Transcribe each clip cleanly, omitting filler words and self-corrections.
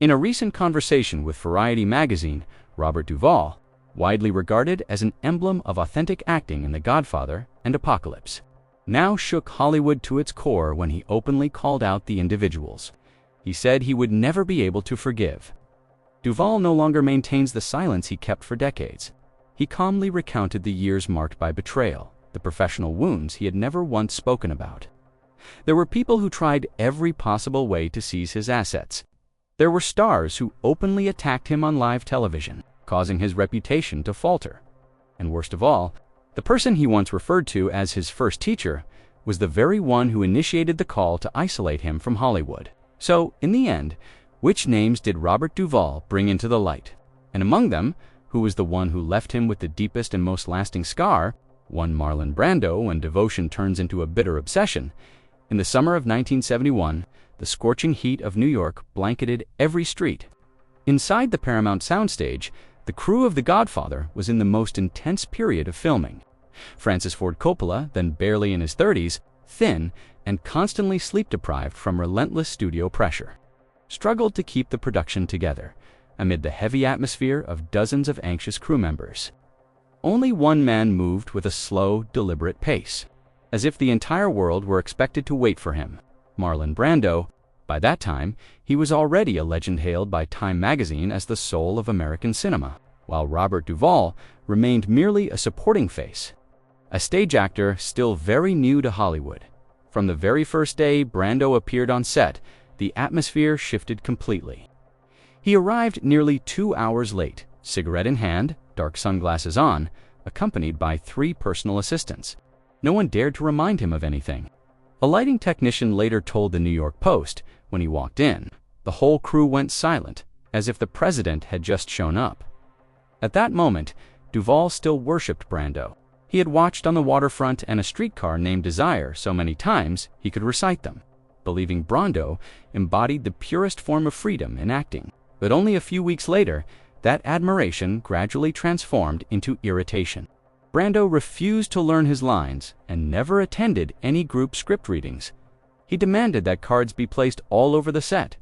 In a recent conversation with Variety magazine, Robert Duvall, widely regarded as an emblem of authentic acting in The Godfather and Apocalypse, now shook Hollywood to its core when he openly called out the individuals he said he would never be able to forgive. Duvall no longer maintains the silence he kept for decades. He calmly recounted the years marked by betrayal, the professional wounds he had never once spoken about. There were people who tried every possible way to seize his assets. There were stars who openly attacked him on live television, causing his reputation to falter. And worst of all, the person he once referred to as his first teacher was the very one who initiated the call to isolate him from Hollywood. So, in the end, which names did Robert Duvall bring into the light? And among them, who was the one who left him with the deepest and most lasting scar? One Marlon Brando when devotion turns into a bitter obsession. In the summer of 1971, the scorching heat of New York blanketed every street. Inside the Paramount soundstage, the crew of The Godfather was in the most intense period of filming. Francis Ford Coppola, then barely in his 30s, thin, and constantly sleep-deprived from relentless studio pressure, struggled to keep the production together amid the heavy atmosphere of dozens of anxious crew members. Only one man moved with a slow, deliberate pace, as if the entire world were expected to wait for him. Marlon Brando. By that time, he was already a legend hailed by Time magazine as the soul of American cinema, while Robert Duvall remained merely a supporting face, a stage actor still very new to Hollywood. From the very first day Brando appeared on set, the atmosphere shifted completely. He arrived nearly 2 hours late, cigarette in hand, dark sunglasses on, accompanied by 3 personal assistants. No one dared to remind him of anything. A lighting technician later told the New York Post, when he walked in, the whole crew went silent, as if the president had just shown up. At that moment, Duvall still worshipped Brando. He had watched On the Waterfront and A Streetcar Named Desire so many times he could recite them, believing Brando embodied the purest form of freedom in acting. But only a few weeks later, that admiration gradually transformed into irritation. Brando refused to learn his lines and never attended any group script readings. He demanded that cards be placed all over the set,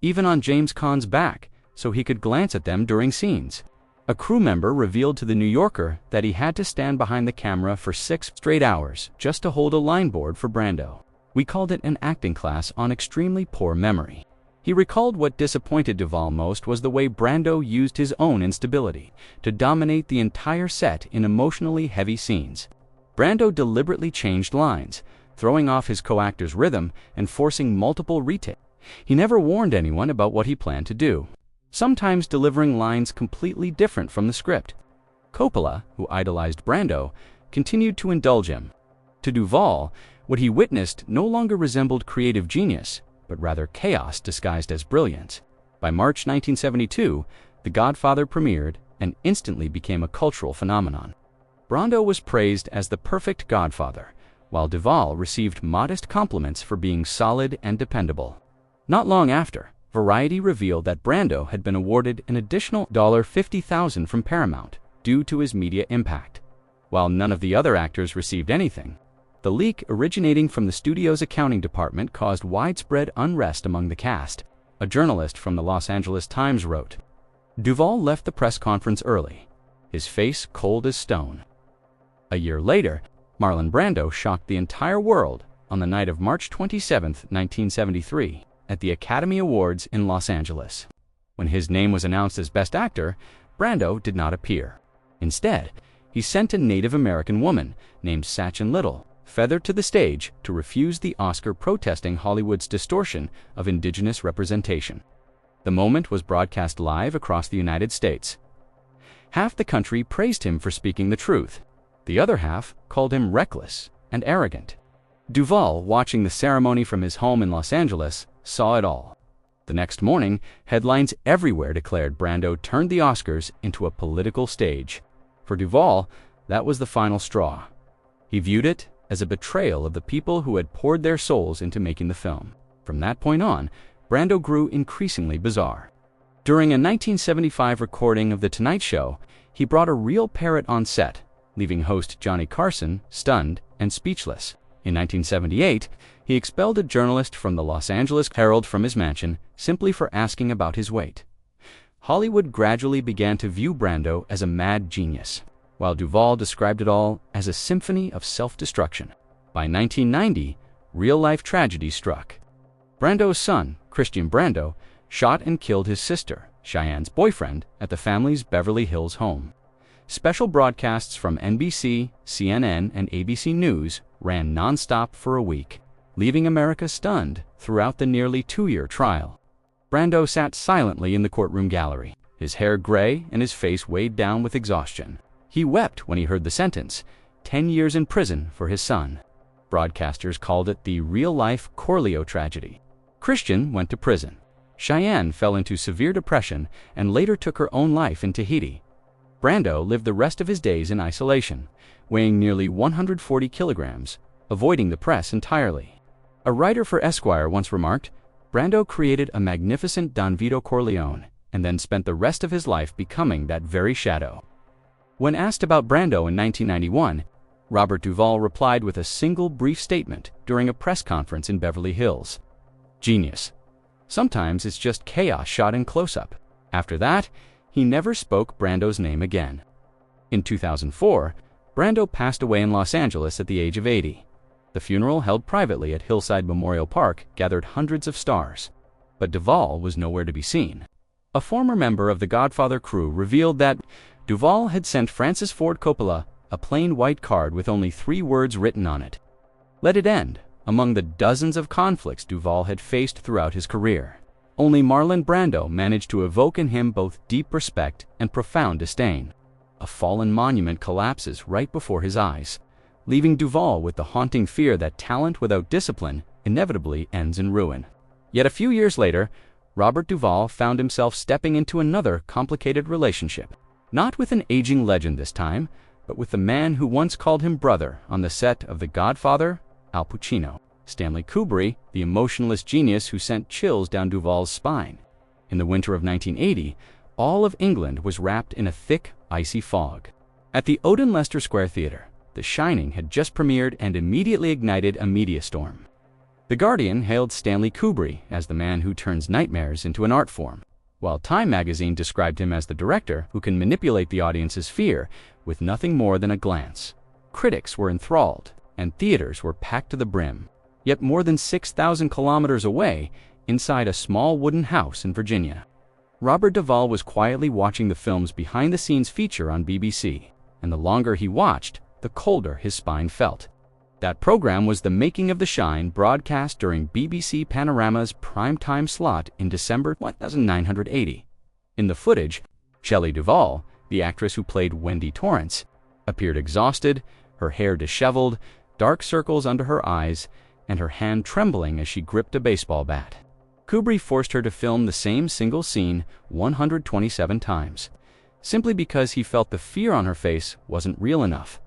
even on James Caan's back, so he could glance at them during scenes. A crew member revealed to The New Yorker that he had to stand behind the camera for 6 straight hours just to hold a line board for Brando. We called it an acting class on extremely poor memory. He recalled what disappointed Duvall most was the way Brando used his own instability to dominate the entire set in emotionally heavy scenes. Brando deliberately changed lines, throwing off his co-actor's rhythm and forcing multiple retakes. He never warned anyone about what he planned to do, sometimes delivering lines completely different from the script. Coppola, who idolized Brando, continued to indulge him. To Duvall, what he witnessed no longer resembled creative genius, but rather chaos disguised as brilliance. By March 1972, The Godfather premiered and instantly became a cultural phenomenon. Brando was praised as the perfect godfather, while Duvall received modest compliments for being solid and dependable. Not long after, Variety revealed that Brando had been awarded an additional $50,000 from Paramount due to his media impact, while none of the other actors received anything. The leak originating from the studio's accounting department caused widespread unrest among the cast. A journalist from the Los Angeles Times wrote, "Duvall left the press conference early, his face cold as stone." A year later, Marlon Brando shocked the entire world on the night of March 27, 1973, at the Academy Awards in Los Angeles. When his name was announced as Best Actor, Brando did not appear. Instead, he sent a Native American woman named Sachen Little feathered to the stage to refuse the Oscar, protesting Hollywood's distortion of indigenous representation. The moment was broadcast live across the United States. Half the country praised him for speaking the truth. The other half called him reckless and arrogant. Duvall, watching the ceremony from his home in Los Angeles, saw it all. The next morning, headlines everywhere declared Brando turned the Oscars into a political stage. For Duvall, that was the final straw. He viewed it as a betrayal of the people who had poured their souls into making the film. From that point on, Brando grew increasingly bizarre. During a 1975 recording of The Tonight Show, he brought a real parrot on set, leaving host Johnny Carson stunned and speechless. In 1978, He expelled a journalist from the Los Angeles Herald from his mansion simply for asking about his weight. Hollywood gradually began to view Brando as a mad genius, while Duvall described it all as a symphony of self-destruction. By 1990, real-life tragedy struck. Brando's son, Christian Brando, shot and killed his sister, Cheyenne's boyfriend, at the family's Beverly Hills home. Special broadcasts from NBC, CNN, and ABC News ran nonstop for a week, leaving America stunned throughout the nearly 2-year trial. Brando sat silently in the courtroom gallery, his hair gray and his face weighed down with exhaustion. He wept when he heard the sentence, 10 years in prison for his son. Broadcasters called it the real-life Corleo tragedy. Christian went to prison. Cheyenne fell into severe depression and later took her own life in Tahiti. Brando lived the rest of his days in isolation, weighing nearly 140 kilograms, avoiding the press entirely. A writer for Esquire once remarked, Brando created a magnificent Don Vito Corleone and then spent the rest of his life becoming that very shadow. When asked about Brando in 1991, Robert Duvall replied with a single brief statement during a press conference in Beverly Hills. Genius. Sometimes it's just chaos shot in close-up. After that, he never spoke Brando's name again. In 2004, Brando passed away in Los Angeles at the age of 80. The funeral, held privately at Hillside Memorial Park, gathered hundreds of stars. But Duvall was nowhere to be seen. A former member of the Godfather crew revealed that Duvall had sent Francis Ford Coppola a plain white card with only 3 words written on it. Let it end, among the dozens of conflicts Duvall had faced throughout his career. Only Marlon Brando managed to evoke in him both deep respect and profound disdain. A fallen monument collapses right before his eyes, leaving Duvall with the haunting fear that talent without discipline inevitably ends in ruin. Yet a few years later, Robert Duvall found himself stepping into another complicated relationship. Not with an aging legend this time, but with the man who once called him brother on the set of The Godfather, Al Pacino. Stanley Kubrick, the emotionless genius who sent chills down Duvall's spine. In the winter of 1980, all of England was wrapped in a thick, icy fog. At the Odeon Leicester Square Theatre, The Shining had just premiered and immediately ignited a media storm. The Guardian hailed Stanley Kubrick as the man who turns nightmares into an art form, while Time magazine described him as the director who can manipulate the audience's fear with nothing more than a glance. Critics were enthralled, and theaters were packed to the brim. Yet more than 6,000 kilometers away, inside a small wooden house in Virginia, Robert Duvall was quietly watching the film's behind-the-scenes feature on BBC, and the longer he watched, the colder his spine felt. That program was The Making of the Shine, broadcast during BBC Panorama's primetime slot in December 1980. In the footage, Shelley Duvall, the actress who played Wendy Torrance, appeared exhausted, her hair disheveled, dark circles under her eyes, and her hand trembling as she gripped a baseball bat. Kubrick forced her to film the same single scene 127 times, simply because he felt the fear on her face wasn't real enough.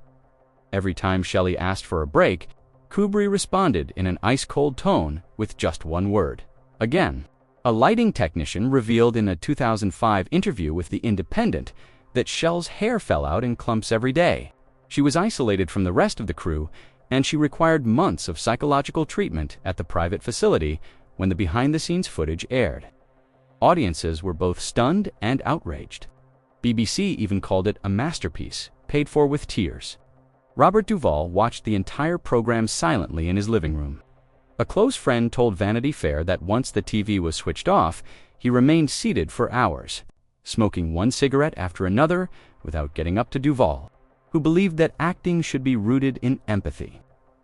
Every time Shelley asked for a break, Kubrick responded in an ice-cold tone with just one word: again. A lighting technician revealed in a 2005 interview with The Independent that Shell's hair fell out in clumps every day. She was isolated from the rest of the crew, and she required months of psychological treatment at the private facility when the behind-the-scenes footage aired. Audiences were both stunned and outraged. BBC even called it a masterpiece, paid for with tears. Robert Duvall watched the entire program silently in his living room. A close friend told Vanity Fair that once the TV was switched off, he remained seated for hours, smoking one cigarette after another without getting up to Duvall, who believed that acting should be rooted in empathy.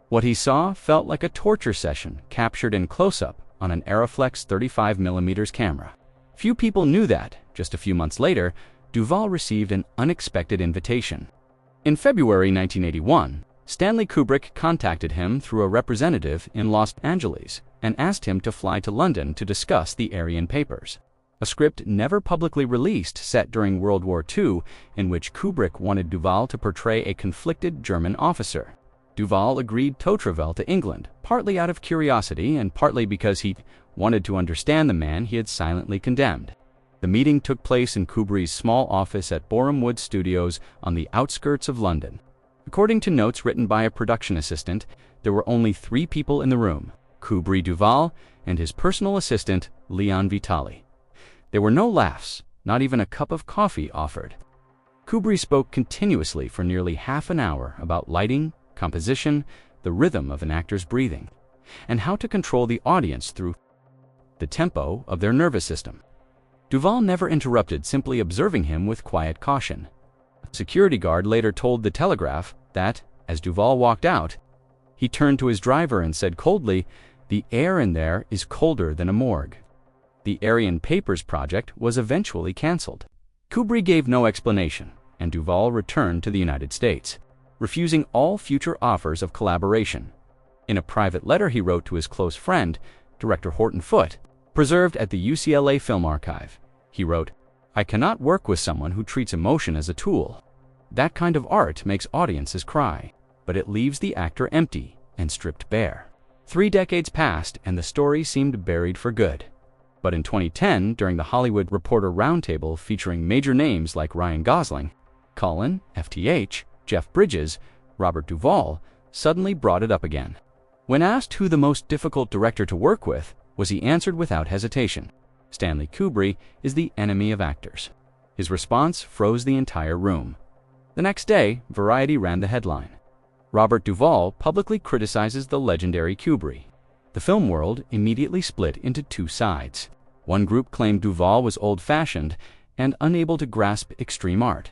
What he saw felt like a torture session captured in close-up on an Arriflex 35mm camera. Few people knew that, just a few months later, Duvall received an unexpected invitation. In February 1981, Stanley Kubrick contacted him through a representative in Los Angeles and asked him to fly to London to discuss the Aryan Papers, a script never publicly released set during World War II in which Kubrick wanted Duvall to portray a conflicted German officer. Duvall agreed to travel to England, partly out of curiosity and partly because he wanted to understand the man he had silently condemned. The meeting took place in Kubrick's small office at Boreham Wood Studios on the outskirts of London. According to notes written by a production assistant, there were only 3 people in the room: Robert Duvall, and his personal assistant, Leon Vitali. There were no laughs, not even a cup of coffee offered. Robert spoke continuously for nearly half an hour about lighting, composition, the rhythm of an actor's breathing, and how to control the audience through the tempo of their nervous system. Duvall never interrupted, simply observing him with quiet caution. A security guard later told The Telegraph that, as Duvall walked out, he turned to his driver and said coldly, "The air in there is colder than a morgue." The Aryan Papers project was eventually canceled. Robert gave no explanation, and Duvall returned to the United States, refusing all future offers of collaboration. In a private letter he wrote to his close friend, director Horton Foote, preserved at the UCLA Film Archive, he wrote, "I cannot work with someone who treats emotion as a tool. That kind of art makes audiences cry, but it leaves the actor empty and stripped bare." 3 decades passed and the story seemed buried for good. But in 2010, during the Hollywood Reporter Roundtable featuring major names like Ryan Gosling, Colin, FTH, Jeff Bridges, Robert Duvall, suddenly brought it up again. When asked who the most difficult director to work with, he answered without hesitation, "Stanley Kubrick is the enemy of actors." His response froze the entire room. The next day, Variety ran the headline, "Robert Duvall publicly criticizes the legendary Kubrick." The film world immediately split into 2 sides. One group claimed Duvall was old-fashioned and unable to grasp extreme art.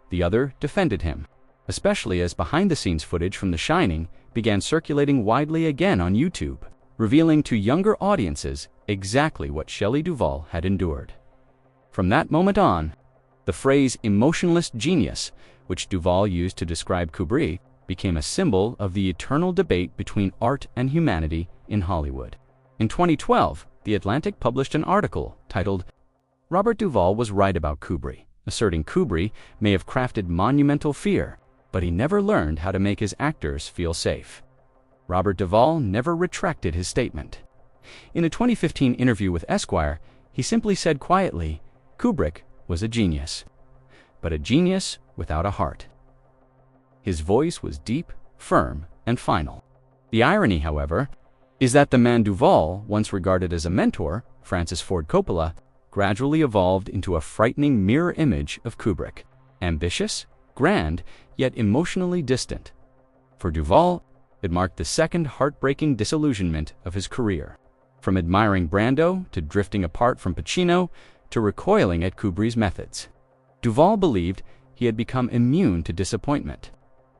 The other defended him, especially as behind-the-scenes footage from The Shining began circulating widely again on YouTube, revealing to younger audiences exactly what Shelley Duvall had endured. From that moment on, the phrase emotionless genius, which Duvall used to describe Kubrick, became a symbol of the eternal debate between art and humanity in Hollywood. In 2012, The Atlantic published an article titled, "Robert Duvall was right about Kubrick," asserting Kubrick may have crafted monumental fear, but he never learned how to make his actors feel safe. Robert Duvall never retracted his statement. In a 2015 interview with Esquire, he simply said quietly, "Kubrick was a genius, but a genius without a heart." His voice was deep, firm, and final. The irony, however, is that the man Duvall once regarded as a mentor, Francis Ford Coppola, gradually evolved into a frightening mirror image of Kubrick, ambitious, grand, yet emotionally distant. For Duvall, it marked the second heartbreaking disillusionment of his career. From admiring Brando to drifting apart from Pacino to recoiling at Kubrick's methods. Duvall believed he had become immune to disappointment.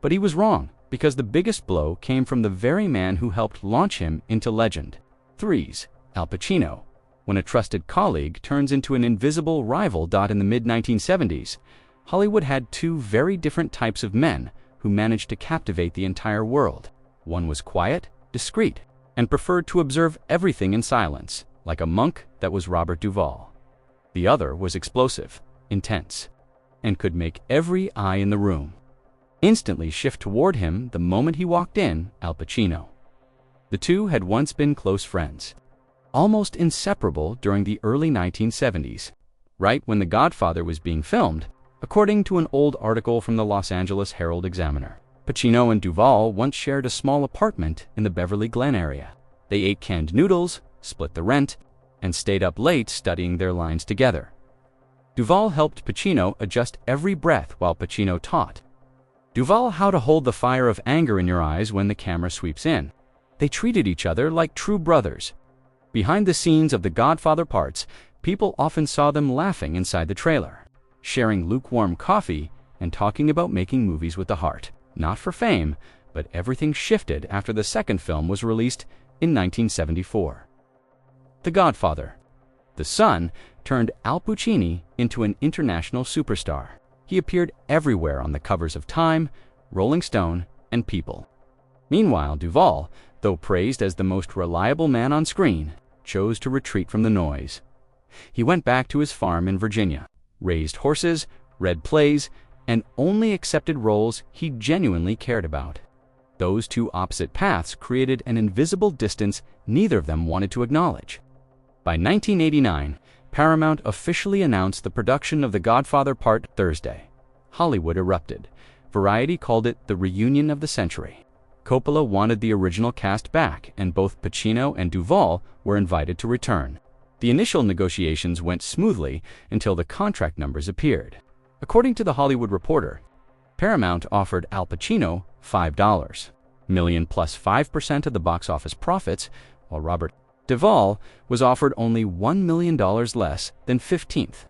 But he was wrong, because the biggest blow came from the very man who helped launch him into legend. Three's Al Pacino. When a trusted colleague turns into an invisible rival. In the mid-1970s, Hollywood had 2 very different types of men who managed to captivate the entire world. One was quiet, discreet, and preferred to observe everything in silence, like a monk that was Robert Duvall. The other was explosive, intense, and could make every eye in the room instantly shift toward him the moment he walked in, Al Pacino. The 2 had once been close friends, almost inseparable during the early 1970s, right when The Godfather was being filmed, according to an old article from the Los Angeles Herald-Examiner. Pacino and Duvall once shared a small apartment in the Beverly Glen area. They ate canned noodles, split the rent, and stayed up late studying their lines together. Duvall helped Pacino adjust every breath while Pacino taught Duvall how to hold the fire of anger in your eyes when the camera sweeps in. They treated each other like true brothers. Behind the scenes of the Godfather parts, people often saw them laughing inside the trailer, sharing lukewarm coffee, and talking about making movies with the heart. Not for fame, but everything shifted after the second film was released in 1974. The Godfather. The son turned Al Pacino into an international superstar. He appeared everywhere on the covers of Time, Rolling Stone, and People. Meanwhile, Duvall, though praised as the most reliable man on screen, chose to retreat from the noise. He went back to his farm in Virginia, raised horses, read plays, and only accepted roles he genuinely cared about. Those 2 opposite paths created an invisible distance neither of them wanted to acknowledge. By 1989, Paramount officially announced the production of The Godfather Part Thursday. Hollywood erupted. Variety called it the reunion of the century. Coppola wanted the original cast back, and both Pacino and Duvall were invited to return. The initial negotiations went smoothly until the contract numbers appeared. According to The Hollywood Reporter, Paramount offered Al Pacino $5 million plus 5% of the box office profits, while Robert Duvall was offered only $1 million less than 15th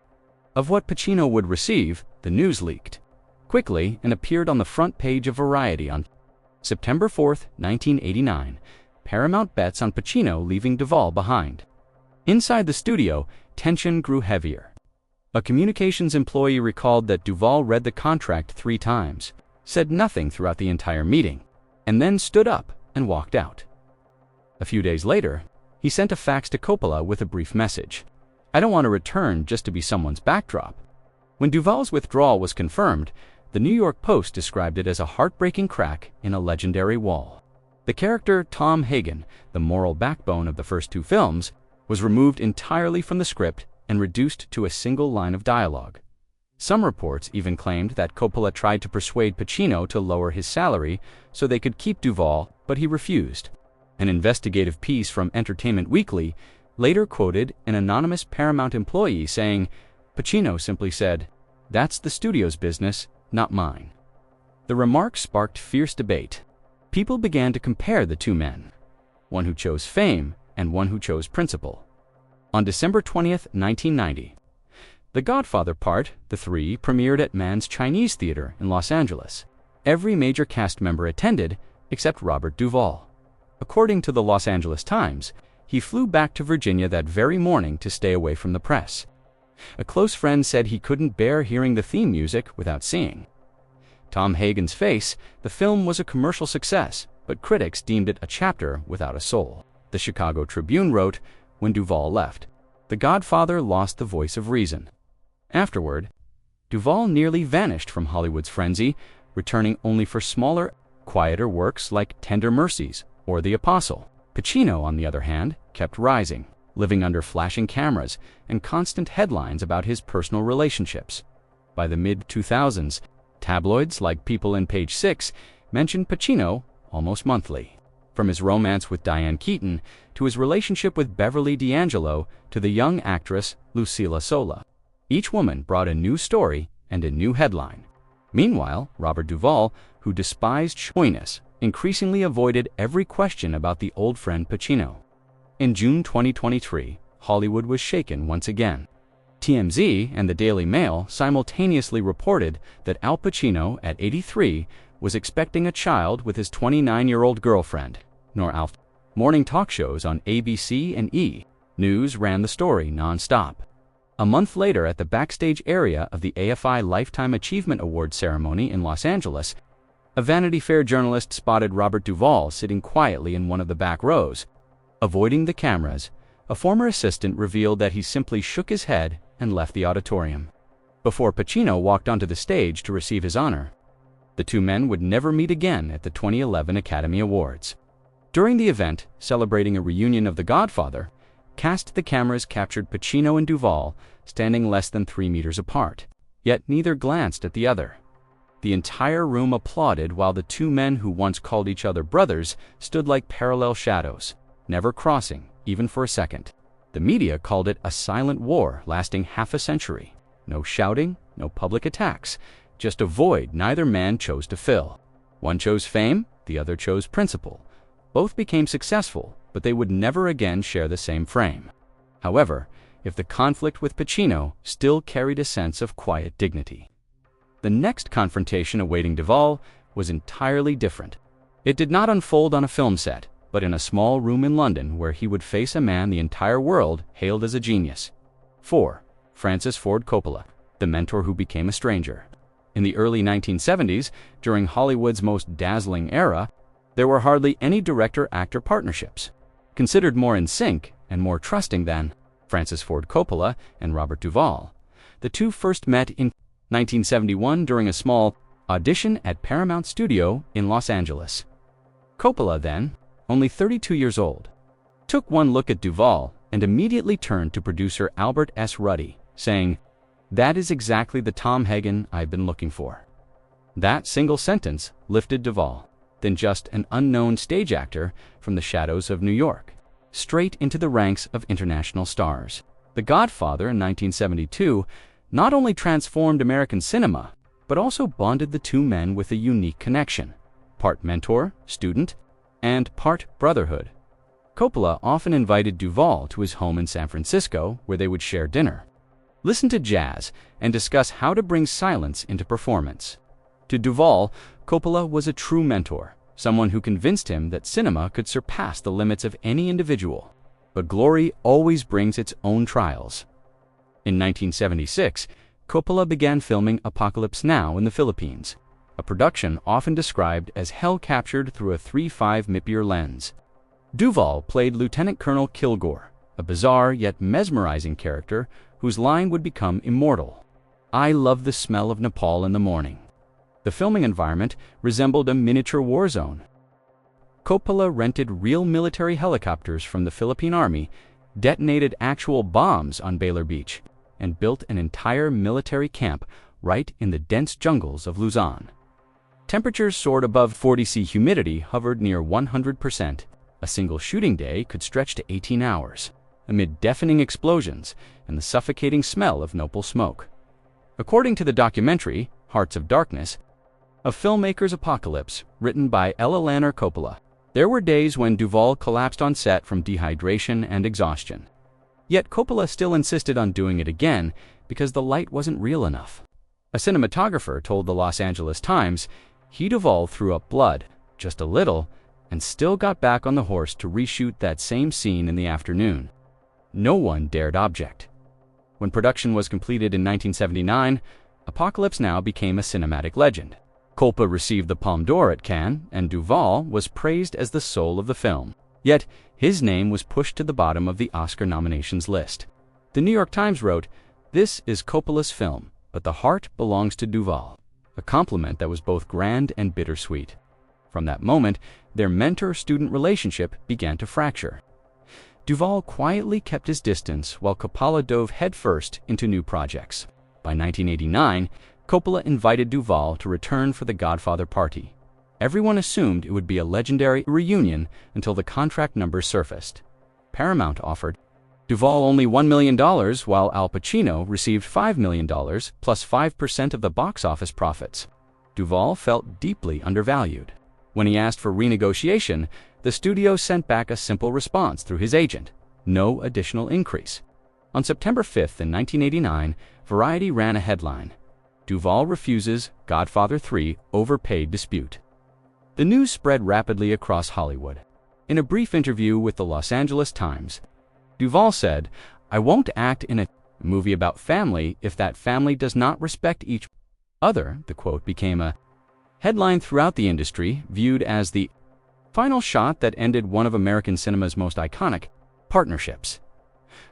of what Pacino would receive. The news leaked quickly and appeared on the front page of Variety on September 4, 1989. Paramount bets on Pacino leaving Duvall behind. Inside the studio, tension grew heavier. A communications employee recalled that Duvall read the contract 3 times, said nothing throughout the entire meeting, and then stood up and walked out. A few days later, he sent a fax to Coppola with a brief message. "I don't want to return just to be someone's backdrop." When Duvall's withdrawal was confirmed, the New York Post described it as a heartbreaking crack in a legendary wall. The character Tom Hagen, the moral backbone of the first 2 films, was removed entirely from the script and reduced to a single line of dialogue. Some reports even claimed that Coppola tried to persuade Pacino to lower his salary so they could keep Duvall, but he refused. An investigative piece from Entertainment Weekly later quoted an anonymous Paramount employee saying, "Pacino simply said, 'That's the studio's business, not mine.'" The remark sparked fierce debate. People began to compare the 2 men, one who chose fame and one who chose principle. On December 20, 1990, The Godfather Part, The 3, premiered at Mann's Chinese Theater in Los Angeles. Every major cast member attended except Robert Duvall. According to the Los Angeles Times, he flew back to Virginia that very morning to stay away from the press. A close friend said he couldn't bear hearing the theme music without seeing Tom Hagen's face. The film was a commercial success, but critics deemed it a chapter without a soul. The Chicago Tribune wrote, "When Duvall left, The Godfather lost the voice of reason." Afterward, Duvall nearly vanished from Hollywood's frenzy, returning only for smaller, quieter works like Tender Mercies or The Apostle. Pacino, on the other hand, kept rising, living under flashing cameras and constant headlines about his personal relationships. By the mid-2000s, tabloids like People and Page Six mentioned Pacino almost monthly. From his romance with Diane Keaton to his relationship with Beverly D'Angelo to the young actress Lucilla Sola, each woman brought a new story and a new headline. Meanwhile, Robert Duvall, who despised showiness, increasingly avoided every question about the old friend Pacino. In June 2023, Hollywood was shaken once again. TMZ and the Daily Mail simultaneously reported that Al Pacino, at 83, was expecting a child with his 29-year-old girlfriend, nor Alf. Morning talk shows on ABC and E! News ran the story nonstop. A month later, at the backstage area of the AFI Lifetime Achievement Award ceremony in Los Angeles, a Vanity Fair journalist spotted Robert Duvall sitting quietly in one of the back rows. Avoiding the cameras, a former assistant revealed that he simply shook his head and left the auditorium. Before Pacino walked onto the stage to receive his honor, the 2 men would never meet again at the 2011 Academy Awards. During the event, celebrating a reunion of The Godfather, the cameras captured Pacino and Duvall standing less than 3 meters apart, yet neither glanced at the other. The entire room applauded while the 2 men who once called each other brothers stood like parallel shadows, never crossing, even for a second. The media called it a silent war lasting half a century. No shouting, no public attacks, just a void neither man chose to fill. One chose fame, the other chose principle. Both became successful, but they would never again share the same frame. However, if the conflict with Pacino still carried a sense of quiet dignity. The next confrontation awaiting Duvall was entirely different. It did not unfold on a film set, but in a small room in London where he would face a man the entire world hailed as a genius. 4. Francis Ford Coppola, the mentor who became a stranger. In the early 1970s, during Hollywood's most dazzling era, there were hardly any director-actor partnerships. Considered more in sync and more trusting than Francis Ford Coppola and Robert Duvall, the 2 first met in 1971 during a small audition at Paramount Studio in Los Angeles. Coppola, then only 32 years old, took one look at Duvall and immediately turned to producer Albert S. Ruddy, saying, "That is exactly the Tom Hagen I've been looking for." That single sentence lifted Duvall. than just an unknown stage actor from the shadows of New York, straight into the ranks of international stars. The Godfather in 1972 not only transformed American cinema, but also bonded the two men with a unique connection, part mentor, student, and part brotherhood. Coppola often invited Duvall to his home in San Francisco, where they would share dinner, listen to jazz, and discuss how to bring silence into performance. To Duvall, Coppola was a true mentor, someone who convinced him that cinema could surpass the limits of any individual. But glory always brings its own trials. In 1976, Coppola began filming Apocalypse Now in the Philippines, a production often described as hell captured through a 3.5 Mippier lens. Duvall played Lieutenant Colonel Kilgore, a bizarre yet mesmerizing character whose line would become immortal. "I love the smell of napalm in the morning." The filming environment resembled a miniature war zone. Coppola rented real military helicopters from the Philippine Army, detonated actual bombs on Baylor Beach, and built an entire military camp right in the dense jungles of Luzon. Temperatures soared above 40°C, humidity hovered near 100%. A single shooting day could stretch to 18 hours, amid deafening explosions and the suffocating smell of nopal smoke. According to the documentary, Hearts of Darkness, a filmmaker's apocalypse, written by Lanner Coppola, there were days when Duvall collapsed on set from dehydration and exhaustion. Yet Coppola still insisted on doing it again because the light wasn't real enough. A cinematographer told the Los Angeles Times Duvall threw up blood, just a little, and still got back on the horse to reshoot that same scene in the afternoon. No one dared object. When production was completed in 1979, Apocalypse Now became a cinematic legend. Coppola received the Palme d'Or at Cannes, and Duvall was praised as the soul of the film. Yet, his name was pushed to the bottom of the Oscar nominations list. The New York Times wrote, "This is Coppola's film, but the heart belongs to Duvall," a compliment that was both grand and bittersweet. From that moment, their mentor-student relationship began to fracture. Duvall quietly kept his distance while Coppola dove headfirst into new projects. By 1989, Coppola invited Duvall to return for the Godfather party. Everyone assumed it would be a legendary reunion until the contract numbers surfaced. Paramount offered Duvall only $1 million, while Al Pacino received $5 million plus 5% of the box office profits. Duvall felt deeply undervalued. When he asked for renegotiation, the studio sent back a simple response through his agent: no additional increase. On September 5th in 1989, Variety ran a headline: Duvall refuses Godfather 3 overpaid dispute. The news spread rapidly across Hollywood. In a brief interview with the Los Angeles Times, Duvall said, "I won't act in a movie about family if that family does not respect each other." The quote became a headline throughout the industry, viewed as the final shot that ended one of American cinema's most iconic partnerships.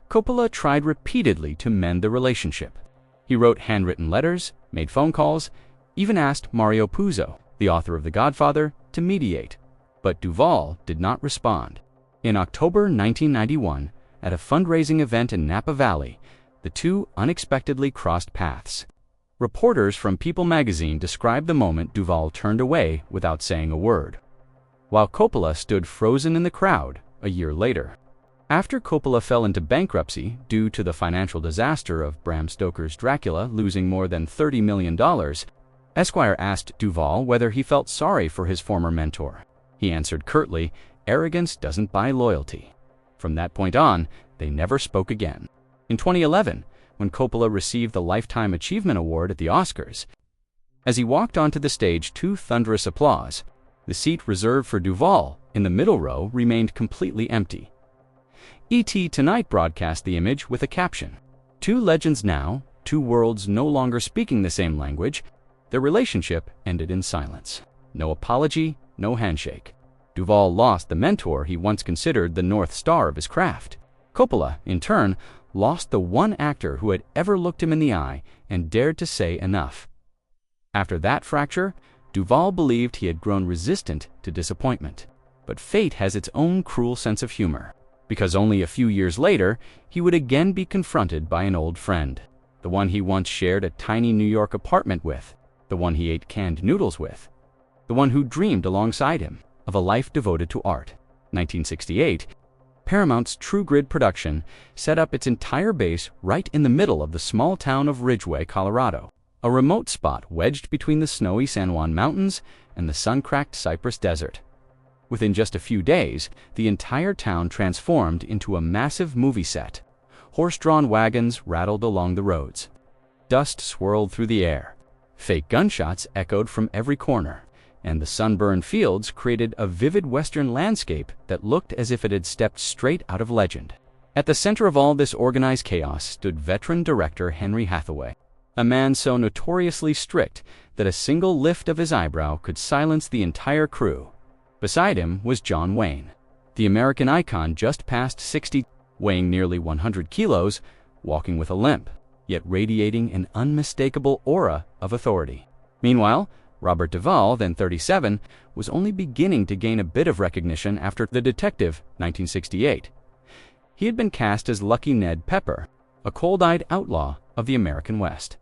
Coppola tried repeatedly to mend the relationship. He wrote handwritten letters, made phone calls, even asked Mario Puzo, the author of The Godfather, to mediate. But Duvall did not respond. In October 1991, at a fundraising event in Napa Valley, the two unexpectedly crossed paths. Reporters from People magazine described the moment Duvall turned away without saying a word, while Coppola stood frozen in the crowd a year later. After Coppola fell into bankruptcy due to the financial disaster of Bram Stoker's Dracula losing more than $30 million, Esquire asked Duvall whether he felt sorry for his former mentor. He answered curtly, "Arrogance doesn't buy loyalty." From that point on, they never spoke again. In 2011, when Coppola received the Lifetime Achievement Award at the Oscars, as he walked onto the stage to thunderous applause, the seat reserved for Duvall in the middle row remained completely empty. E.T. Tonight broadcast the image with a caption: "Two legends now, two worlds no longer speaking the same language, their relationship ended in silence. No apology, no handshake." Duvall lost the mentor he once considered the North Star of his craft. Coppola, in turn, lost the one actor who had ever looked him in the eye and dared to say enough. After that fracture, Duvall believed he had grown resistant to disappointment. But fate has its own cruel sense of humor, because only a few years later, he would again be confronted by an old friend, the one he once shared a tiny New York apartment with, the one he ate canned noodles with, the one who dreamed alongside him of a life devoted to art. 1968, Paramount's True Grit production set up its entire base right in the middle of the small town of Ridgway, Colorado, a remote spot wedged between the snowy San Juan Mountains and the sun-cracked Cypress Desert. Within just a few days, the entire town transformed into a massive movie set. Horse-drawn wagons rattled along the roads. Dust swirled through the air. Fake gunshots echoed from every corner, and the sunburned fields created a vivid western landscape that looked as if it had stepped straight out of legend. At the center of all this organized chaos stood veteran director Henry Hathaway, a man so notoriously strict that a single lift of his eyebrow could silence the entire crew. Beside him was John Wayne, the American icon just past 60, weighing nearly 100 kilos, walking with a limp, yet radiating an unmistakable aura of authority. Meanwhile, Robert Duvall, then 37, was only beginning to gain a bit of recognition after The Detective, 1968. He had been cast as Lucky Ned Pepper, a cold-eyed outlaw of the American West.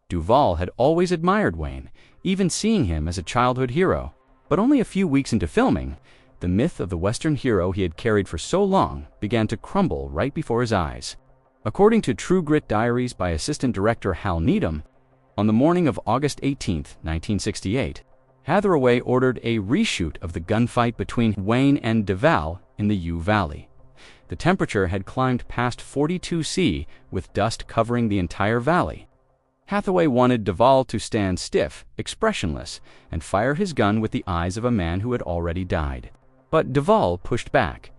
Duvall had always admired Wayne, even seeing him as a childhood hero. But only a few weeks into filming, the myth of the Western hero he had carried for so long began to crumble right before his eyes. According to True Grit diaries by assistant director Hal Needham, on the morning of August 18, 1968, Hathaway ordered a reshoot of the gunfight between Wayne and Duvall in the U Valley. The temperature had climbed past 42 C, with dust covering the entire valley. Hathaway wanted Duvall to stand stiff, expressionless, and fire his gun with the eyes of a man who had already died. But Duvall pushed back,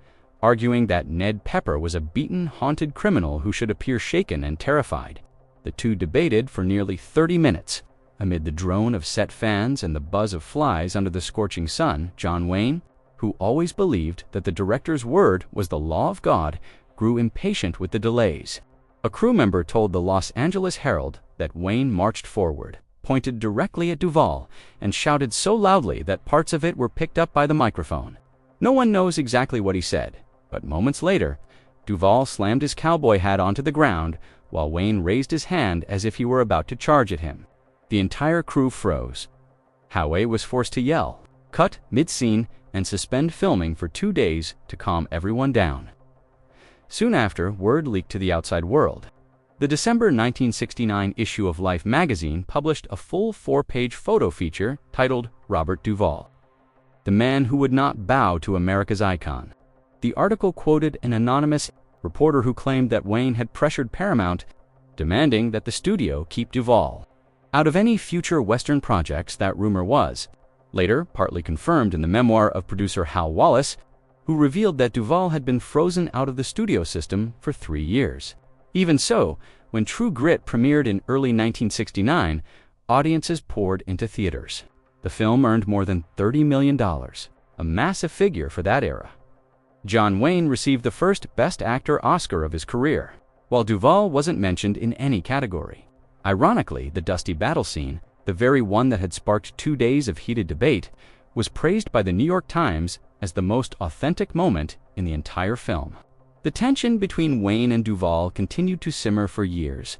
arguing that Ned Pepper was a beaten, haunted criminal who should appear shaken and terrified. The two debated for nearly 30 minutes. Amid the drone of set fans and the buzz of flies under the scorching sun, John Wayne, who always believed that the director's word was the law of God, grew impatient with the delays. A crew member told the Los Angeles Herald that Wayne marched forward, pointed directly at Duvall, and shouted so loudly that parts of it were picked up by the microphone. No one knows exactly what he said, but moments later, Duvall slammed his cowboy hat onto the ground while Wayne raised his hand as if he were about to charge at him. The entire crew froze. Hathaway was forced to yell, cut mid-scene, and suspend filming for 2 days to calm everyone down. Soon after, word leaked to the outside world. The December 1969 issue of Life magazine published a full 4-page photo feature titled Robert Duvall, the man who would not bow to America's icon. The article quoted an anonymous reporter who claimed that Wayne had pressured Paramount, demanding that the studio keep Duvall out of any future Western projects. That rumor was later partly confirmed in the memoir of producer Hal Wallace, who revealed that Duvall had been frozen out of the studio system for 3 years. Even so, when True Grit premiered in early 1969, audiences poured into theaters. The film earned more than $30 million, a massive figure for that era. John Wayne received the first Best Actor Oscar of his career, while Duvall wasn't mentioned in any category. Ironically, the dusty battle scene, the very one that had sparked 2 days of heated debate, was praised by the New York Times as the most authentic moment in the entire film. The tension between Wayne and Duvall continued to simmer for years.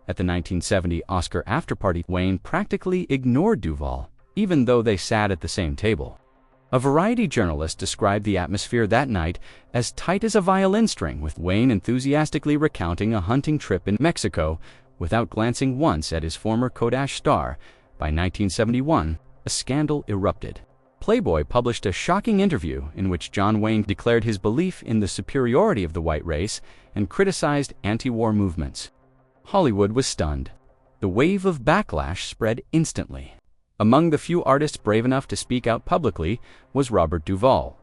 At the 1970 Oscar afterparty, Wayne practically ignored Duvall, even though they sat at the same table. A Variety journalist described the atmosphere that night as tight as a violin string, with Wayne enthusiastically recounting a hunting trip in Mexico without glancing once at his former Kodash star. By 1971, a scandal erupted. Playboy published a shocking interview in which John Wayne declared his belief in the superiority of the white race and criticized anti-war movements. Hollywood was stunned. The wave of backlash spread instantly. Among the few artists brave enough to speak out publicly was Robert Duvall.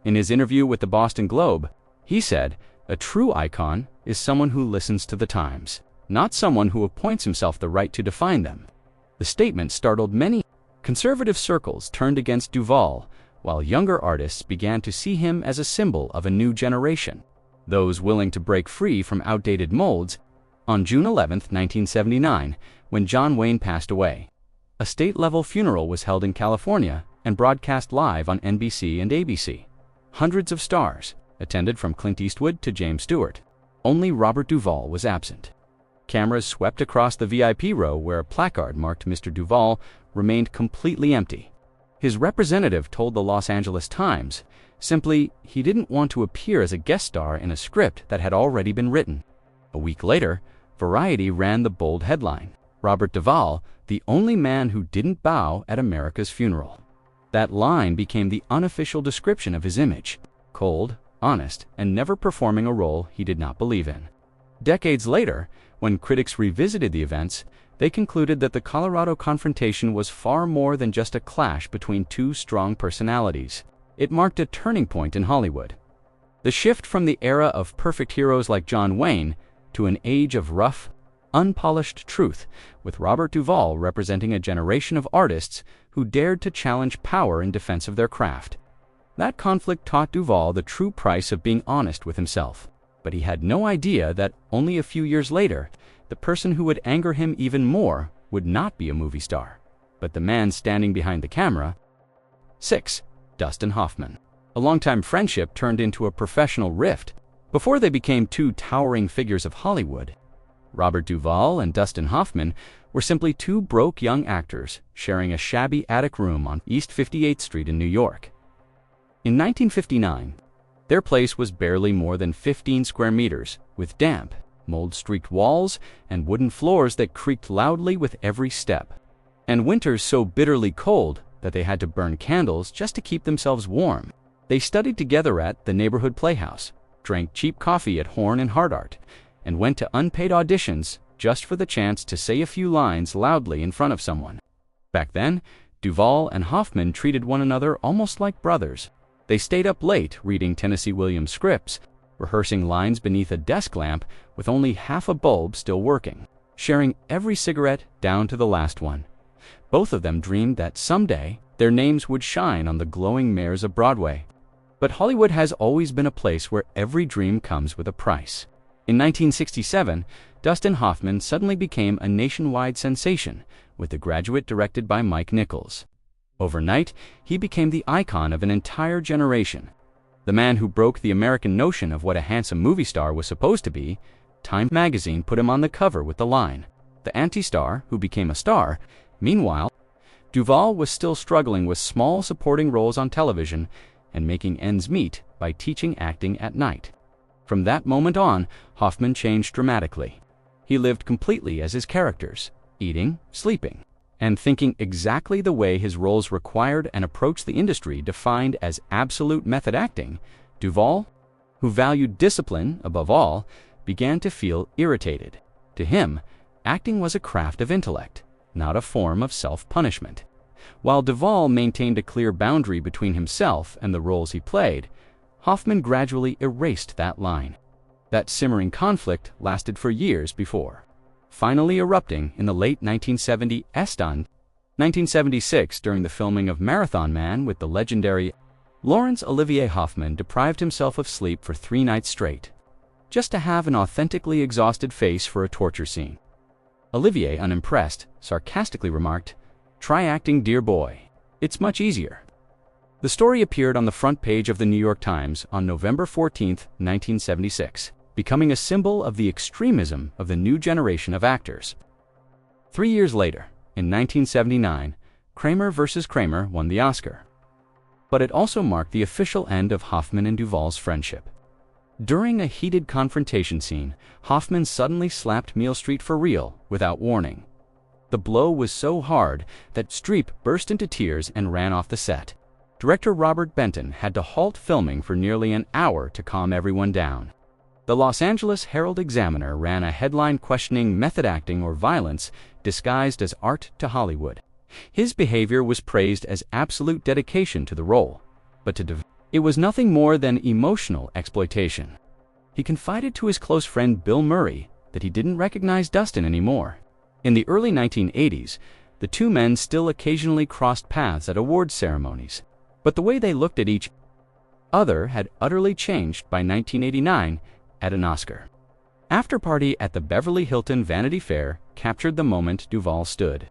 In his interview with the Boston Globe, he said, "A true icon is someone who listens to the times, not someone who appoints himself the right to define them." The statement startled many. Conservative circles turned against Duvall, while younger artists began to see him as a symbol of a new generation, those willing to break free from outdated molds. On June 11, 1979, when John Wayne passed away, a state-level funeral was held in California and broadcast live on NBC and ABC. Hundreds of stars attended, from Clint Eastwood to James Stewart. Only Robert Duvall was absent. Cameras swept across the VIP row where a placard marked Mr. Duvall remained completely empty. His representative told the Los Angeles Times simply he didn't want to appear as a guest star in a script that had already been written. A week later, Variety ran the bold headline, "Robert Duvall, the only man who didn't bow at America's funeral." That line became the unofficial description of his image: cold, honest, and never performing a role he did not believe in. Decades later, when critics revisited the events, they concluded that the Colorado confrontation was far more than just a clash between two strong personalities. It marked a turning point in Hollywood. The shift from the era of perfect heroes like John Wayne to an age of rough, unpolished truth, with Robert Duvall representing a generation of artists who dared to challenge power in defense of their craft. That conflict taught Duvall the true price of being honest with himself, but he had no idea that only a few years later, the person who would anger him even more would not be a movie star, but the man standing behind the camera. 6. Dustin Hoffman. A longtime friendship turned into a professional rift. Before they became two towering figures of Hollywood, Robert Duvall and Dustin Hoffman were simply two broke young actors sharing a shabby attic room on East 58th Street in New York. In 1959, their place was barely more than 15 square meters, with damp, mold-streaked walls and wooden floors that creaked loudly with every step, and winters so bitterly cold that they had to burn candles just to keep themselves warm. They studied together at the neighborhood playhouse, drank cheap coffee at Horn and Hardart, and went to unpaid auditions just for the chance to say a few lines loudly in front of someone. Back then, Duvall and Hoffman treated one another almost like brothers. They stayed up late reading Tennessee Williams scripts, rehearsing lines beneath a desk lamp with only half a bulb still working, sharing every cigarette down to the last one. Both of them dreamed that someday their names would shine on the glowing mares of Broadway. But Hollywood has always been a place where every dream comes with a price. In 1967, Dustin Hoffman suddenly became a nationwide sensation with The Graduate, directed by Mike Nichols. Overnight, he became the icon of an entire generation. The man who broke the American notion of what a handsome movie star was supposed to be. Time magazine put him on the cover with the line, "The anti-star who became a star." Meanwhile, Duvall was still struggling with small supporting roles on television and making ends meet by teaching acting at night. From that moment on, Hoffman changed dramatically. He lived completely as his characters, eating, sleeping, and thinking exactly the way his roles required and approached the industry defined as absolute method acting. Duvall, who valued discipline above all, began to feel irritated. To him, acting was a craft of intellect, not a form of self-punishment. While Duvall maintained a clear boundary between himself and the roles he played, Hoffman gradually erased that line. That simmering conflict lasted for years before finally erupting in the late 1976 during the filming of Marathon Man with the legendary Laurence Olivier. Hoffman deprived himself of sleep for 3 nights straight, just to have an authentically exhausted face for a torture scene. Olivier, unimpressed, sarcastically remarked, "Try acting, dear boy. It's much easier." The story appeared on the front page of the New York Times on November 14, 1976, becoming a symbol of the extremism of the new generation of actors. 3 years later, in 1979, Kramer vs. Kramer won the Oscar. But it also marked the official end of Hoffman and Duvall's friendship. During a heated confrontation scene, Hoffman suddenly slapped Meal Street for real without warning. The blow was so hard that Streep burst into tears and ran off the set. Director Robert Benton had to halt filming for nearly an hour to calm everyone down. The Los Angeles Herald-Examiner ran a headline questioning method acting or violence disguised as art to Hollywood. His behavior was praised as absolute dedication to the role, but to Duvall, it was nothing more than emotional exploitation. He confided to his close friend Bill Murray that he didn't recognize Dustin anymore. In the early 1980s, the two men still occasionally crossed paths at awards ceremonies, but the way they looked at each other had utterly changed by 1989 at an Oscar after-party at the Beverly Hilton Vanity Fair captured the moment Duvall stood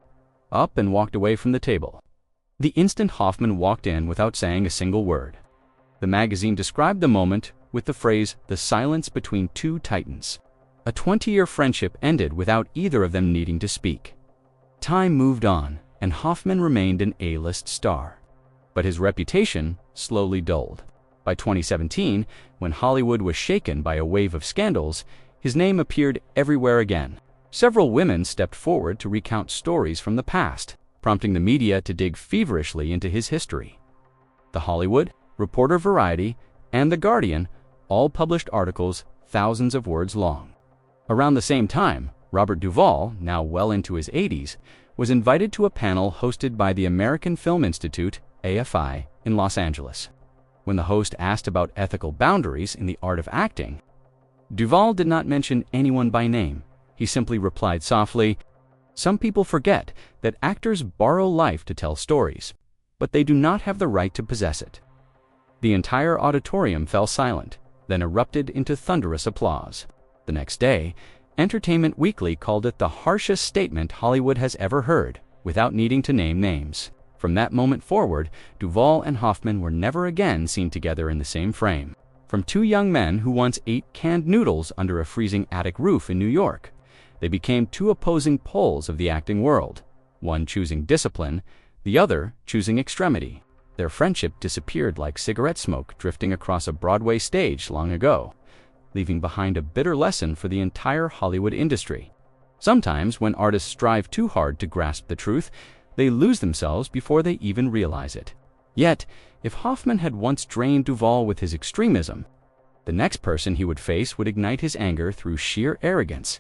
up and walked away from the table. The instant Hoffman walked in without saying a single word. The magazine described the moment with the phrase, "the silence between two titans." A 20-year friendship ended without either of them needing to speak. Time moved on, and Hoffman remained an A-list star. but his reputation slowly dulled. By 2017, when Hollywood was shaken by a wave of scandals, his name appeared everywhere again. Several women stepped forward to recount stories from the past, prompting the media to dig feverishly into his history. The Hollywood, Reporter Variety, and The Guardian all published articles thousands of words long. Around the same time, Robert Duvall, now well into his 80s, was invited to a panel hosted by the American Film Institute, AFI, in Los Angeles. When the host asked about ethical boundaries in the art of acting, Duvall did not mention anyone by name. He simply replied softly, "Some people forget that actors borrow life to tell stories, but they do not have the right to possess it." The entire auditorium fell silent, then erupted into thunderous applause. The next day, Entertainment Weekly called it the harshest statement Hollywood has ever heard, without needing to name names. From that moment forward, Duvall and Hoffman were never again seen together in the same frame. From two young men who once ate canned noodles under a freezing attic roof in New York, they became two opposing poles of the acting world, one choosing discipline, the other choosing extremity. Their friendship disappeared like cigarette smoke drifting across a Broadway stage long ago, leaving behind a bitter lesson for the entire Hollywood industry. Sometimes, when artists strive too hard to grasp the truth, they lose themselves before they even realize it. Yet, if Hoffman had once drained Duvall with his extremism, the next person he would face would ignite his anger through sheer arrogance,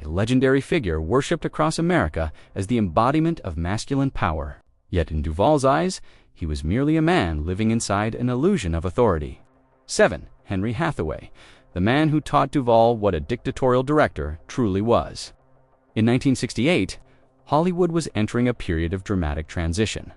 a legendary figure worshipped across America as the embodiment of masculine power. Yet in Duvall's eyes, he was merely a man living inside an illusion of authority. 7. Henry Hathaway, the man who taught Duvall what a dictatorial director truly was. In 1968, Hollywood was entering a period of dramatic transition.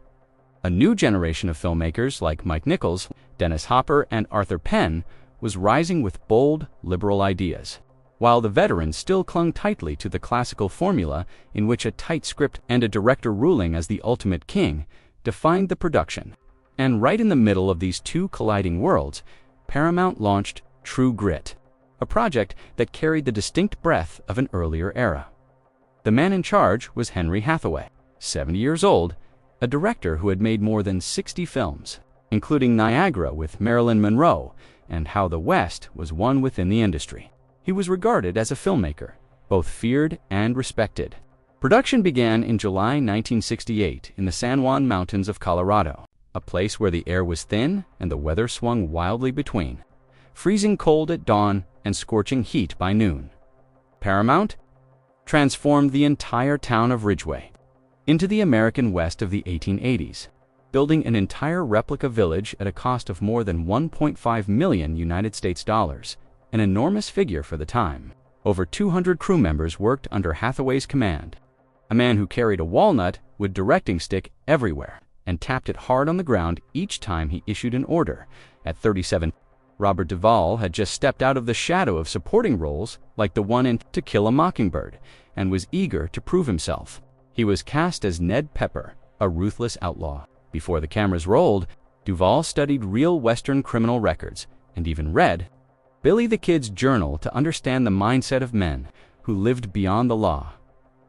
A new generation of filmmakers like Mike Nichols, Dennis Hopper, and Arthur Penn was rising with bold, liberal ideas, while the veterans still clung tightly to the classical formula in which a tight script and a director ruling as the ultimate king defined the production. And right in the middle of these two colliding worlds, Paramount launched True Grit, a project that carried the distinct breath of an earlier era. The man in charge was Henry Hathaway, 70 years old, a director who had made more than 60 films, including Niagara with Marilyn Monroe and How the West was one within the industry. He was regarded as a filmmaker, both feared and respected. Production began in July 1968 in the San Juan Mountains of Colorado, a place where the air was thin and the weather swung wildly between freezing cold at dawn and scorching heat by noon. Paramount transformed the entire town of Ridgeway into the American West of the 1880s, building an entire replica village at a cost of more than $1.5 million United States dollars, an enormous figure for the time. Over 200 crew members worked under Hathaway's command, a man who carried a walnut with directing stick everywhere and tapped it hard on the ground each time he issued an order. At 37, Robert Duvall had just stepped out of the shadow of supporting roles like the one in To Kill a Mockingbird and was eager to prove himself. He was cast as Ned Pepper, a ruthless outlaw. Before the cameras rolled, Duvall studied real Western criminal records and even read Billy the Kid's journal to understand the mindset of men who lived beyond the law.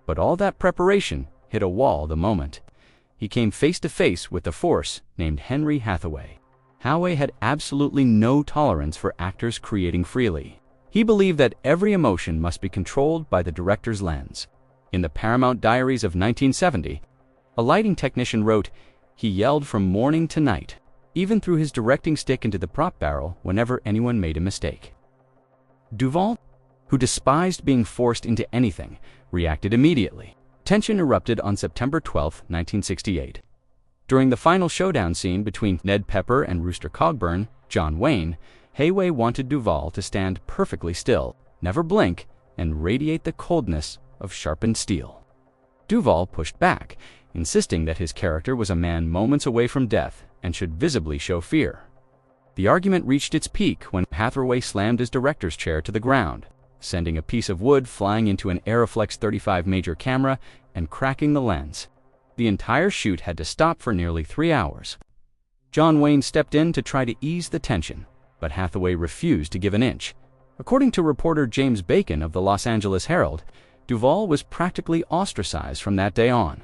But all that preparation hit a wall the moment he came face to face with the force named Henry Hathaway. Hathaway had absolutely no tolerance for actors creating freely. He believed that every emotion must be controlled by the director's lens. In the Paramount Diaries of 1970, a lighting technician wrote, "He yelled from morning to night, even threw his directing stick into the prop barrel whenever anyone made a mistake." Duvall, who despised being forced into anything, reacted immediately. Tension erupted on September 12, 1968. During the final showdown scene between Ned Pepper and Rooster Cogburn, John Wayne, Hathaway wanted Duvall to stand perfectly still, never blink, and radiate the coldness of sharpened steel. Duvall pushed back, insisting that his character was a man moments away from death and should visibly show fear. The argument reached its peak when Hathaway slammed his director's chair to the ground, sending a piece of wood flying into an Aeroflex 35 major camera and cracking the lens. The entire shoot had to stop for nearly 3 hours. John Wayne stepped in to try to ease the tension, but Hathaway refused to give an inch. According to reporter James Bacon of the Los Angeles Herald, Duvall was practically ostracized from that day on.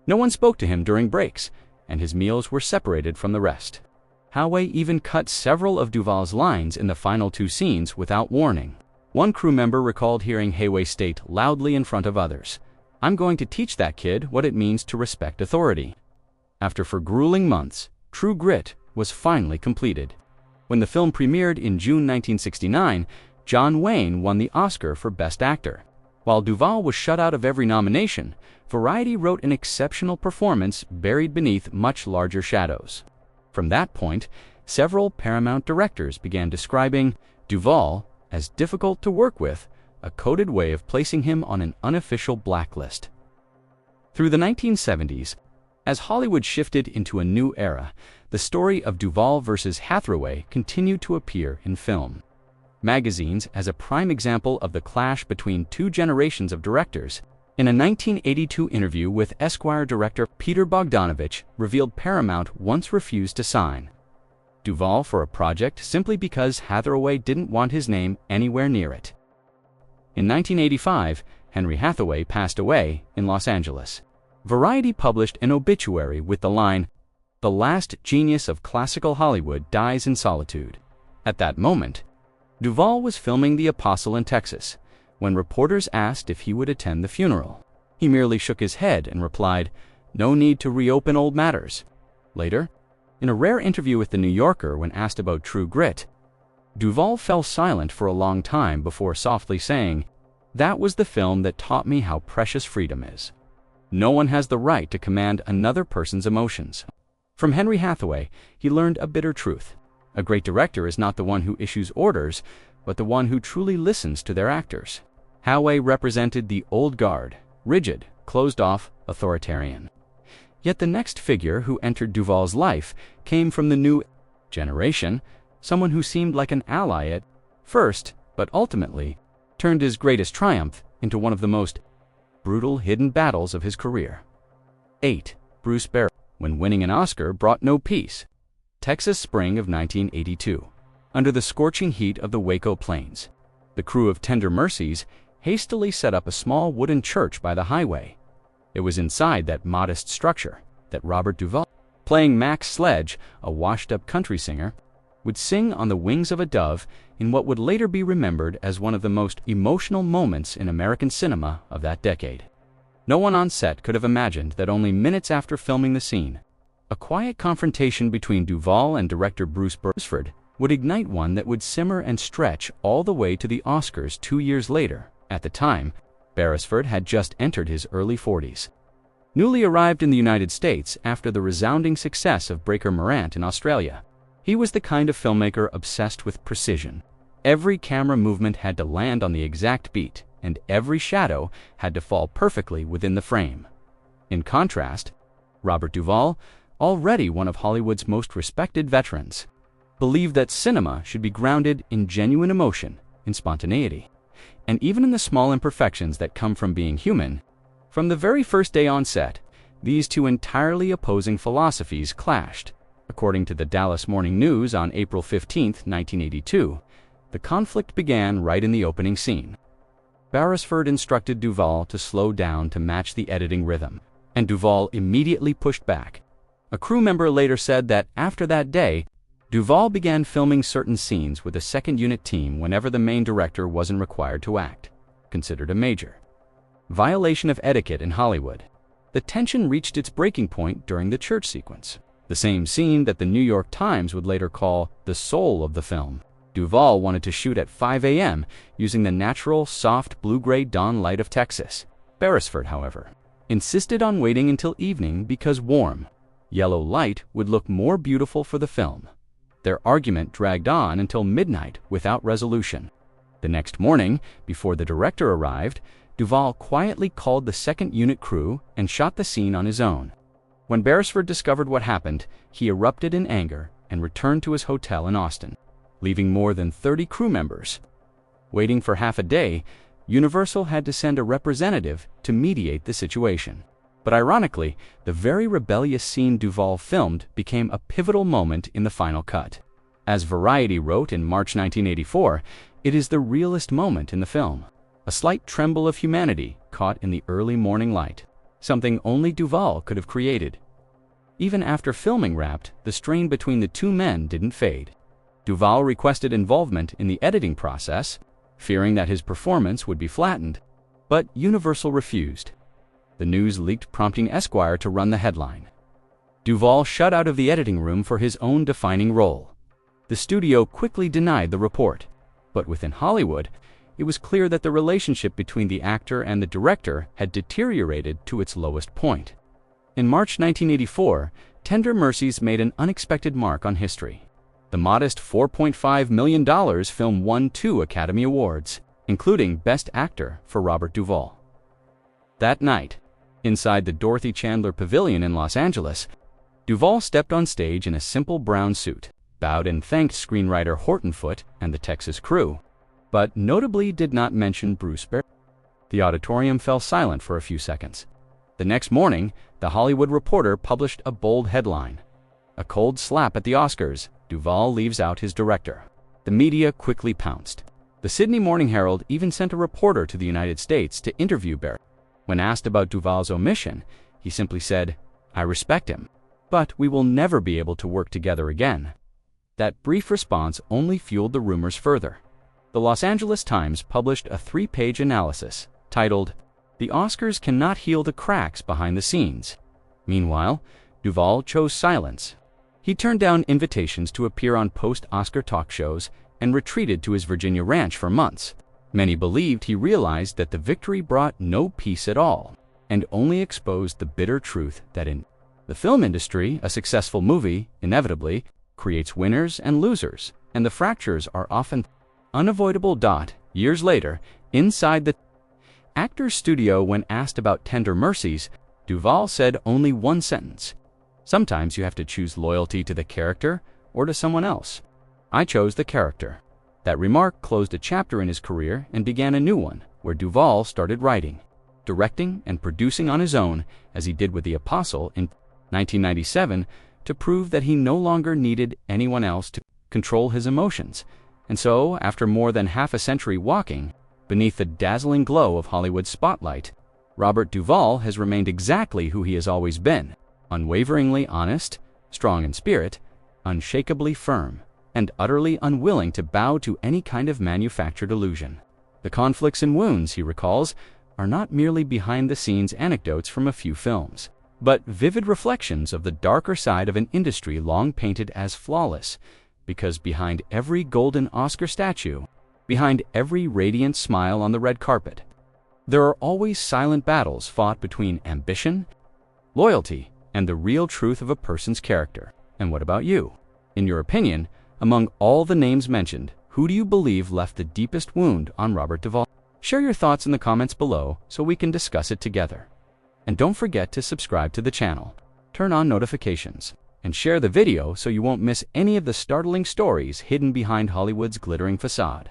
No one spoke to him during breaks, and his meals were separated from the rest. Halway even cut several of Duvall's lines in the final 2 scenes without warning. One crew member recalled hearing Halway state loudly in front of others, "I'm going to teach that kid what it means to respect authority." After grueling months, True Grit was finally completed. When the film premiered in June 1969, John Wayne won the Oscar for Best Actor. While Duvall was shut out of every nomination, Variety wrote an exceptional performance buried beneath much larger shadows. From that point, several Paramount directors began describing Duvall as difficult to work with, a coded way of placing him on an unofficial blacklist. Through the 1970s, as Hollywood shifted into a new era, the story of Duvall versus Hathaway continued to appear in film magazines as a prime example of the clash between 2 generations of directors. In a 1982 interview with Esquire director Peter Bogdanovich, revealed Paramount once refused to sign Duvall for a project simply because Hathaway didn't want his name anywhere near it. In 1985, Henry Hathaway passed away in Los Angeles. Variety published an obituary with the line, "The last genius of classical Hollywood dies in solitude." At that moment, Duvall was filming The Apostle in Texas, when reporters asked if he would attend the funeral. He merely shook his head and replied, "No need to reopen old matters." Later, in a rare interview with The New Yorker when asked about True Grit, Duvall fell silent for a long time before softly saying, "That was the film that taught me how precious freedom is. No one has the right to command another person's emotions." From Henry Hathaway, he learned a bitter truth. A great director is not the one who issues orders, but the one who truly listens to their actors. Halway represented the old guard, rigid, closed-off, authoritarian. Yet the next figure who entered Duvall's life came from the new generation, someone who seemed like an ally at first, but ultimately turned his greatest triumph into one of the most brutal hidden battles of his career. 8. Bruce Barrow. When winning an Oscar brought no peace. Texas spring of 1982. Under the scorching heat of the Waco Plains, the crew of Tender Mercies hastily set up a small wooden church by the highway. It was inside that modest structure that Robert Duvall, playing Max Sledge, a washed-up country singer, would sing on the wings of a dove in what would later be remembered as one of the most emotional moments in American cinema of that decade. No one on set could have imagined that only minutes after filming the scene, a quiet confrontation between Duvall and director Bruce Beresford would ignite one that would simmer and stretch all the way to the Oscars 2 years later. At the time, Beresford had just entered his early 40s. Newly arrived in the United States after the resounding success of Breaker Morant in Australia, he was the kind of filmmaker obsessed with precision. Every camera movement had to land on the exact beat, and every shadow had to fall perfectly within the frame. In contrast, Robert Duvall, already one of Hollywood's most respected veterans, believed that cinema should be grounded in genuine emotion, in spontaneity, and even in the small imperfections that come from being human. From the very first day on set, these 2 entirely opposing philosophies clashed. According to the Dallas Morning News on April 15, 1982, the conflict began right in the opening scene. Beresford instructed Duvall to slow down to match the editing rhythm, and Duvall immediately pushed back. A crew member later said that after that day, Duvall began filming certain scenes with a second unit team whenever the main director wasn't required to act, considered a major violation of etiquette in Hollywood. The tension reached its breaking point during the church sequence, the same scene that the New York Times would later call the soul of the film. Duvall wanted to shoot at 5 a.m. using the natural, soft, blue-gray dawn light of Texas. Beresford, however, insisted on waiting until evening because warm, yellow light would look more beautiful for the film. Their argument dragged on until midnight without resolution. The next morning, before the director arrived, Duvall quietly called the second unit crew and shot the scene on his own. When Beresford discovered what happened, he erupted in anger and returned to his hotel in Austin, leaving more than 30 crew members. Waiting for half a day, Universal had to send a representative to mediate the situation. But ironically, the very rebellious scene Duvall filmed became a pivotal moment in the final cut. As Variety wrote in March 1984, it is the realest moment in the film. A slight tremble of humanity caught in the early morning light, something only Duvall could have created. Even after filming wrapped, the strain between the two men didn't fade. Duvall requested involvement in the editing process, fearing that his performance would be flattened, but Universal refused. The news leaked, prompting Esquire to run the headline. Duvall shut out of the editing room for his own defining role. The studio quickly denied the report, but within Hollywood, it was clear that the relationship between the actor and the director had deteriorated to its lowest point. In March 1984, Tender Mercies made an unexpected mark on history. The modest $4.5 million film won 2 Academy Awards, including Best Actor for Robert Duvall. That night, inside the Dorothy Chandler Pavilion in Los Angeles, Duvall stepped on stage in a simple brown suit, bowed and thanked screenwriter Horton Foote and the Texas crew, but notably did not mention Bruce Barry. The auditorium fell silent for a few seconds. The next morning, The Hollywood Reporter published a bold headline: "A cold slap at the Oscars, Duvall leaves out his director." The media quickly pounced. The Sydney Morning Herald even sent a reporter to the United States to interview Barry. When asked about Duvall's omission, he simply said, "I respect him, but we will never be able to work together again." That brief response only fueled the rumors further. The Los Angeles Times published a 3-page analysis titled, "The Oscars Cannot Heal the Cracks Behind the Scenes." Meanwhile, Duvall chose silence. He turned down invitations to appear on post-Oscar talk shows and retreated to his Virginia ranch for months. Many believed he realized that the victory brought no peace at all, and only exposed the bitter truth that in the film industry, a successful movie, inevitably, creates winners and losers, and the fractures are often unavoidable. Years later, inside the actor's studio, when asked about Tender Mercies, Duvall said only one sentence: "Sometimes you have to choose loyalty to the character or to someone else. I chose the character." That remark closed a chapter in his career and began a new one, where Duvall started writing, directing, and producing on his own, as he did with The Apostle in 1997, to prove that he no longer needed anyone else to control his emotions. And so, after more than half a century walking beneath the dazzling glow of Hollywood's spotlight, Robert Duvall has remained exactly who he has always been: unwaveringly honest, strong in spirit, unshakably firm, and utterly unwilling to bow to any kind of manufactured illusion. The conflicts and wounds, he recalls, are not merely behind-the-scenes anecdotes from a few films, but vivid reflections of the darker side of an industry long painted as flawless, because behind every golden Oscar statue, behind every radiant smile on the red carpet, there are always silent battles fought between ambition, loyalty, and the real truth of a person's character. And what about you? In your opinion, among all the names mentioned, who do you believe left the deepest wound on Robert Duvall? Share your thoughts in the comments below so we can discuss it together. And don't forget to subscribe to the channel, turn on notifications, and share the video so you won't miss any of the startling stories hidden behind Hollywood's glittering facade.